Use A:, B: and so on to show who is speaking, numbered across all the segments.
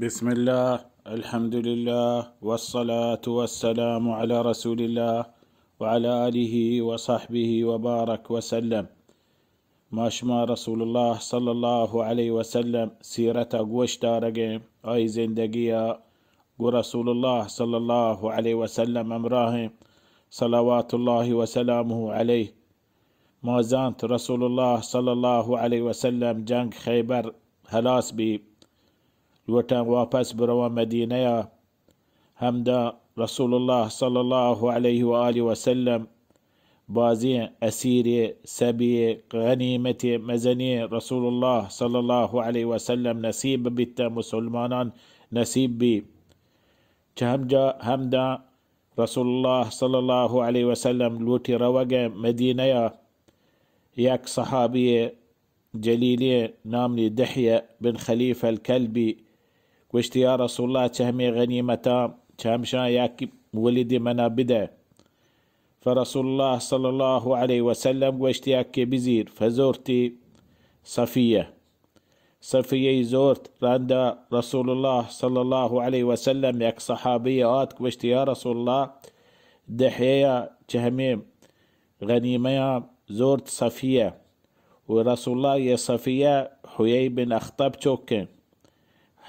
A: بسم الله، الحمد لله، والصلاة والسلام على رسول الله وعلى آله وصحبه وبارك وسلم. ماشما رسول الله صلى الله عليه وسلم سيرة قوش دارقين أي زندقية ورسول الله صلى الله عليه وسلم أمراهم صلوات الله وسلامه عليه. ما زانت رسول الله صلى الله عليه وسلم جنگ خيبر هلاس بي لوتان واپس بروا مدينة همدا رسول الله صلى الله عليه وآله وسلم بازي أسير سبي غنيمة مزني رسول الله صلى الله عليه وسلم نسيب بيت مسلمان نسيب بي همدا رسول الله صلى الله عليه وسلم لوتي روج مدينة يك صحابي جليلي نامني دحية بن خليفة الكلبي واشت يا رسول الله تهمي غنيمتا تهمشا ياك ولدي منا بدا. فرسول الله صلى الله عليه وسلم واشت ياك بزير فزورتي صفية زورت راندا رسول الله صلى الله عليه وسلم ياك صحابية آتك واشت يا رسول الله دحية تهمي غنيمة زورت صفية ورسول الله يا صفية حيي بن أخطب توكن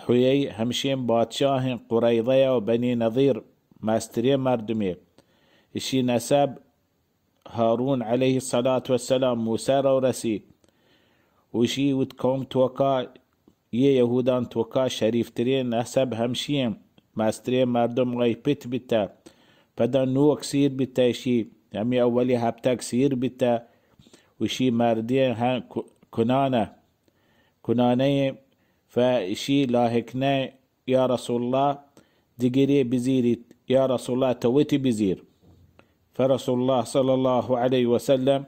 A: حيي همشين بادشاهن قريضية وبني نظير ماستري مردمي إشي نسب هارون عليه الصلاة والسلام موسى ورسي وشي وتكوم توكا يهودان توكا شريف ترين نسب همشين ماستري مردم غيبت بتا فدا نو كسير بتا إشي همي أولي هبتا كسير بتا وشي مردين كنانة فشي لاهكنا يا رسول الله دقري بزيري يا رسول الله توتي بزير. فرسول الله صلى الله عليه وسلم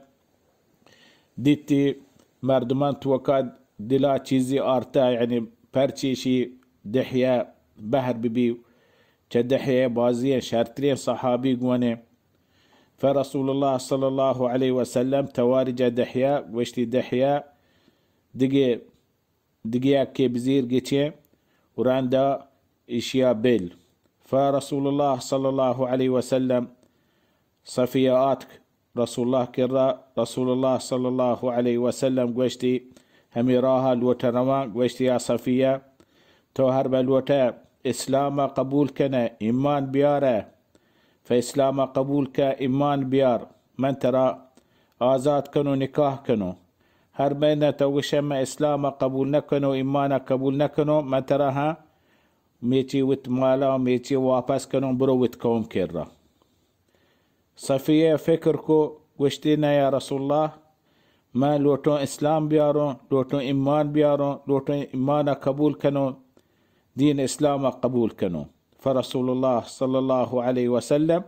A: ديتي مردمان توكاد دلا چيزي آرتا يعني پرچي شي دحيا بهر ببي كدحيا بازية شرطرين صحابي قواني. فرسول الله صلى الله عليه وسلم توارج دحيا وشتي دحيا دقيا كي بزير جيتي وراندا إشيا بيل. فرسول الله صلى الله عليه وسلم صفياتك رسول الله كرا رسول الله صلى الله عليه وسلم قوشتي هميراها الوترما قوشتي يا صفية تو هرب الوتا إسلام قبول كنا إيمان بياره فإسلام قبول كإيمان بيار من ترى آزاد كنو نكاح كنو هر بينا توشم إسلام قبول نكنو إيمان قبول نكنو من تراها ميتي وتمالا ميتي واپس كنو برو وتكوم كيرا. صفية فكركو وشتينا يا رسول الله ما لوتو إسلام بيارو لوتو إيمان بيارو لوتو إيمان قبول كنو دين إسلام قبول كنو. فرسول الله صلى الله عليه وسلم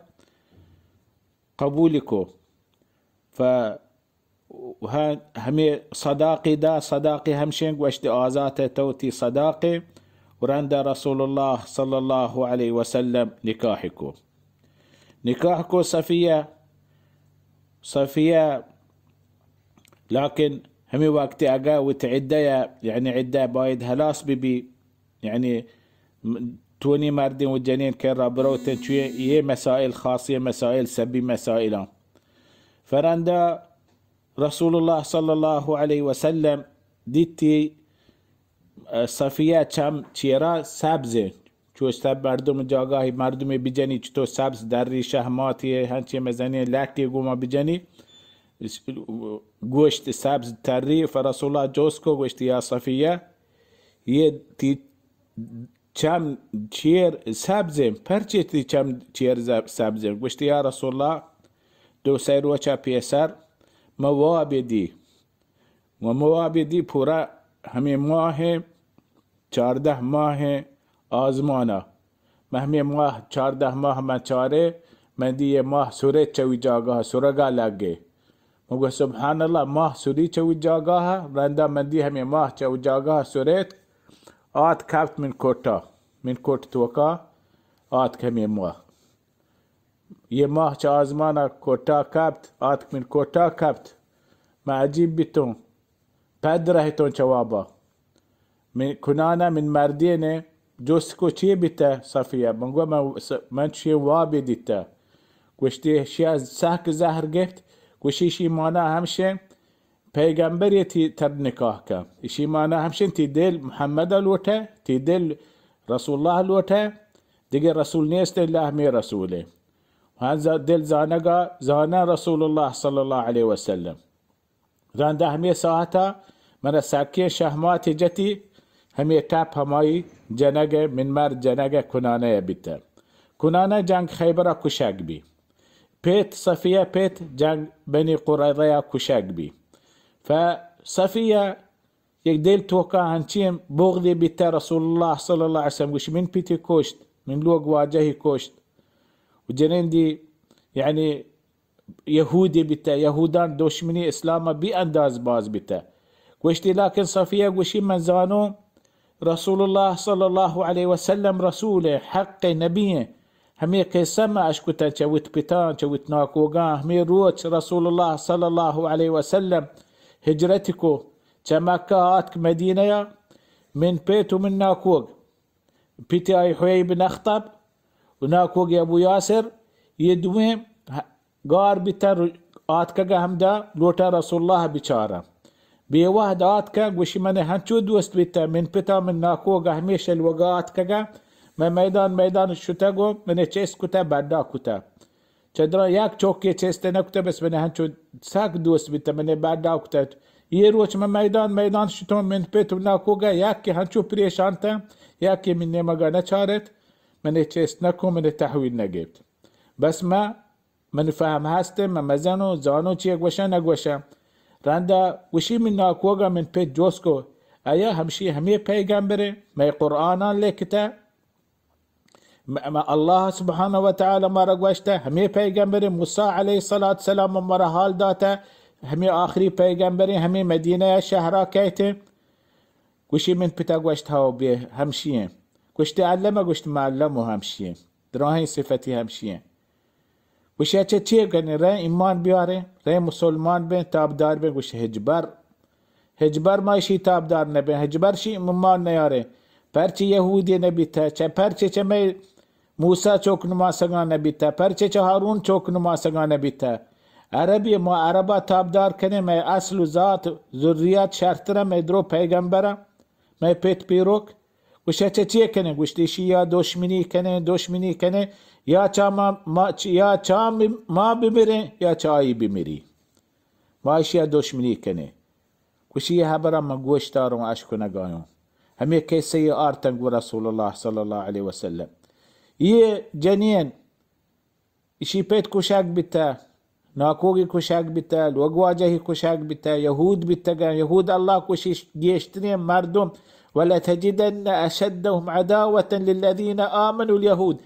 A: قبولكو همي صداقي دا صداقي همشين واشتي آزاته توتي صداقي ورند رسول الله صلى الله عليه وسلم نكاحكو صفية لكن همي وقت أقا وتعديا يعني عدة بايد هلاس ببي يعني توني مردين والجنين كرا بروتن شوية يه مسائل خاصية مسائل سبي مسائل. فرندا رسول الله صلى الله عليه وسلم ديتي صفية چم چيرا سبزه چو سب مردم جاگاهی مردم بجنی چطور سبز دری شهماتی هنچی مزنی لکتی گوما بجنی گوشت سبز تری. فرسول الله جوسكو گوشت يا صفية يه تي چم چیر سبزم پرچه تی چم چیر سبزم گوشت يا رسول الله دو سير وچا پیسر موابدی پورا همه ماه 14 ماه آزمانا همه ماه 14 ماه من چاره من دی ماه سوره چوی جاگاه سورگا لگه مگو سبحان الله ماه سوری چوی جاگاه رنده من دی همه ماه چوی جاگاه سورت آت کبت من کوت توکا آت کمی ماه ये माह च आजमाना कोटा कब्त आत من कोटा कब्त ما عجيب بتون पद रहतों चवाबा من كنانا من مردين جوسكو چی بیتا صفیه منگو من چی وابی دیتا گوشتی شی ساک زهر گفت گوشی شی مانا همشه پیغمبری تی تر نکاح که شی مانا همشن تی دل محمد الوته تی دل رسول الله الوته دیگه رسول نیست الله می رسوله هذا دل زانگا زانا رسول الله صلى الله عليه وسلم رانده همه ساعتا من ساکی شهمات جتی همه تاب همایی جنگه من مر جنگه کنانه بیتر کنانه جنگ خیبره کشک بی پیت صفیه پیت جنگ بنی قریظه کشک بی فصفیه یک دل توقع هنچیم بغضی بیتر رسول الله صلی الله علیه وسلم گوش من پیتی کشت من لوگ واجهی کشت و جنین دی یعنی يهودي بتا يهودان دشمني اسلام بي انداز باز بتا گوشتي لكن صفية گوشي من زانو رسول الله صلى الله عليه وسلم رسوله حق نبيه همي قسم اشكتا چوت بتان چوت ناكوغان همي روچ رسول الله صلى الله عليه وسلم هجرتكو چمكات مدينة من بيتو من ناكوغ بيتي اي حوي بن اخطب وناكوغ يا ابو ياسر يدوم غار بتر آتكا همدا لوتا رسول الله بچارا بيواحد آتكا گوشي من هنچو دوست بتا من پتا من ناكوغا هميشه الوغا آتكا من ميدان شتاگو من چيس كتا بعدا كتا چدرا ياك چوكي چيسته نكتا بس من هنچو ساك دوست بتا من بعدا كتا ये रोच में मैदान शुतो من पेट नाकोगा याक हंचो परेशान था याक من मगा न चारत मैंने चेस नको मैंने तहवील न गेट बस من فهم هستم من مزانو زانو چی اگوشا نگوشا راندا وشی من ناکوغا من پیت جوسکو ایا همشی همی پیغمبره می قرآنان لکتا ما الله سبحانه وتعالى ما رگوشتا همی پیغمبره موسی علیه الصلاة والسلام مرا حال داتا همی آخری پیغمبره همی مدینه شهرا کیته گوشی من پیتا گوشت هاو بی همشیه گوشت علمه گوشت معلمو همشیه دراهی صفتی همشیه وشي چه کنه ره ایمان بیاره ره مسلمان بین تابدار بین وش هجبر ما شي تابدار نبین هجبر شي ایمان نیاره پرچه یهودی نبیتا چه پرچه چه می موسی چوک نما سگان نبیتا پرچه چه هارون چوک نما سگان نبیتا عربی ما عربا تابدار کنه می اصل و ذات ذریات شرطره می درو پیغمبره می پیت پیروک وشه چه کنه گوشتی شیا دشمنی کنه یا چا ما بمیره یا چایی بمیری ما اشیا دشمنی کنه کشی هبرا ما گوشتارو اشکو نگایم همه کیسه آرتنگ و رسول الله صلی الله علیه وسلم یه جنین اشی پیت کشک بیتا ناکوگی کشک بیتا لوگواجهی کشک بیتا یهود بیتا یهود الله کشیش گیشتنی مردم ولا تجدن اشدهم عداوة للذين آمنوا اليهود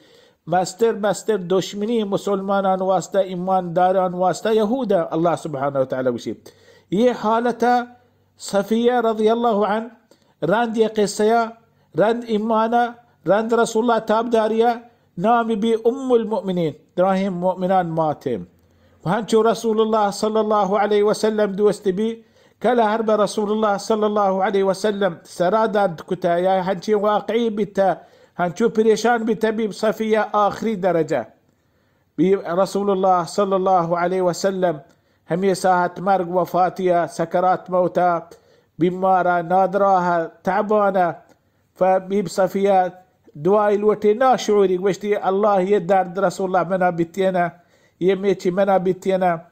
A: مستر دشمنی مسلمانان واسطه ایمان داران واسطه یهودا الله سبحانه وتعالى وشي یہ حالتا صفیه رضی الله عنه رند قصه رند ایمانا رند رسول الله تابداریا نام بی المؤمنین دراهم مؤمنان ماتم وهنچو رسول الله صلى الله عليه وسلم دوست بي كلا هرب رسول الله صلى الله عليه وسلم سرادات كتايا هنچي واقعي بتا هنچو پریشان بتبي بصفية آخري درجة برسول الله صلى الله عليه وسلم همي ساعة مرق وفاتية سكرات موتا بمارة نادراها تعبانة فبصفية دواء الوتي نا شعوري وشتي الله يدار رسول الله منا بتينا يميتي منا بتينا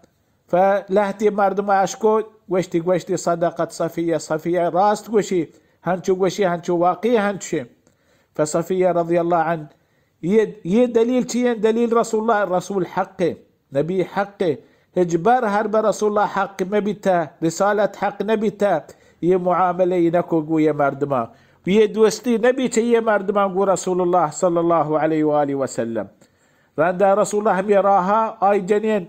A: فلهتي مردم اشكو وشتي صدقت صفية راست وشي هنشو واقعي هنشي فصفية رضي الله عنه دليل تين دليل رسول الله الرسول حقه نبي حقه اجبار هرب رسول الله حق مبتا رسالة حق نبتا معاملة ينكو يا مردما دوستي نبي تي مردما رسول الله صلى الله عليه وآله وسلم راندا رسول الله ميراها اي جنين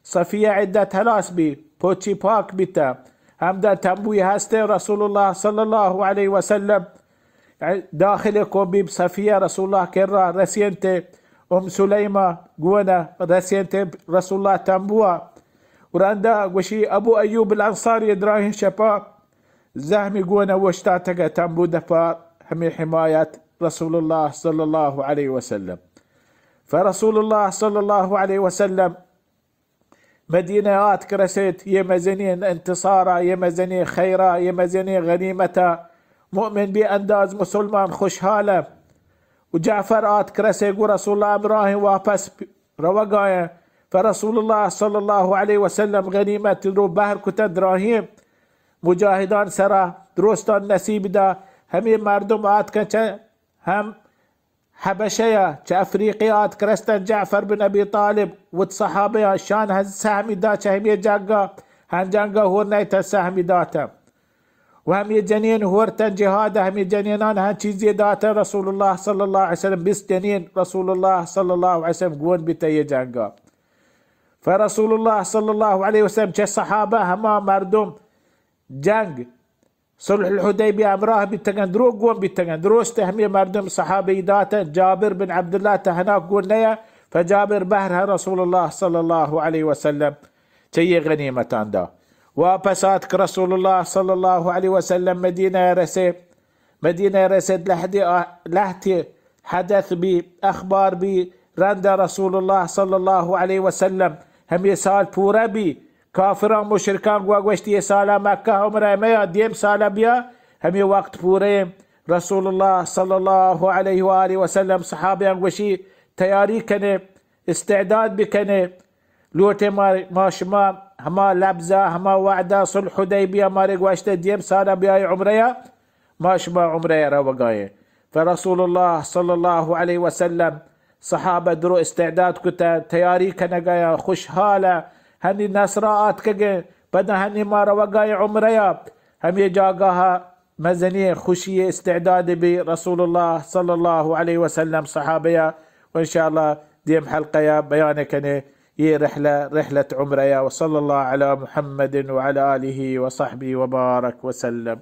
A: صفية عدة هلاس بي بوتشي باك بتا همدا تنبوي هسته رسول الله صلى الله عليه وسلم داخل كوبي بصفية رسول الله كرا رسينته سليمة قونا رسينته رسول الله تنبوها وراندا وشي أبو أيوب الأنصاري إدراهيم شباب زهمي قونا وشتاتك تنبو دفا همي حمايات رسول الله صلى الله عليه وسلم. فرسول الله صلى الله عليه وسلم مدينة كرست يمزنين انتصارا، يمزنين خيرا، يمزنين غنيمة، مؤمن بأنداز مسلمان خوشحالة. وجعفر كرسي رسول الله ابراهيم واپس روقايا. فرسول الله صلى الله عليه وسلم غنيمة رو بحر كتن دراهيم مجاهدان سرا درستان نصيب دا. همي مردم كن هم حبشية افريقيا كرستن جعفر بن ابي طالب والصحابة شان هالسهمي دا همي جاقا هنجانقا هورنيتا السهمي داتا. وهم جنين هورتن جهاده هم جنينان هن چيزي داتا رسول الله صلى الله عليه وسلم. بس جنين رسول الله صلى الله عليه وسلم قون بتاي جانقا. فرسول الله صلى الله عليه وسلم كالصحابة هما مردم جنگ صلح الحديبية امراه بتغن درو قوم بتغن دروست همي مردم صحابي داتا. جابر بن عبد الله تهناك قولنا فجابر بهرها رسول الله صلى الله عليه وسلم تي غنيمتان دا. وابساتك رسول الله صلى الله عليه وسلم مدينة رسد لحتي حدث بأخبار برند رسول الله صلى الله عليه وسلم. هم يسال پورا بي كافران مشركان واشتي سالا مكة عمره ميا ديم سالا بيا هم وقت پورا رسول الله صلى الله عليه وآله وسلم صحابيان وشي تياري كنه استعداد بكنه لوتي ما شما هما لبزة هما وعدة صلح حديبية مارق واشتي ديم سالا بيا عمره ما شما عمره روقاية. فرسول الله صلى الله عليه وسلم صحابة درو استعداد كتا تياري كنقايا خوشحالة هني نصراءات كجي بدا هني ما روقايا عمريا هم يجاقاها مزنية خوشية استعداد برسول الله صلى الله عليه وسلم صحابيا. وإن شاء الله ديم حلقة بيانك هي رحلة عمريا. وصلى الله على محمد وعلى آله وصحبه وبارك وسلم.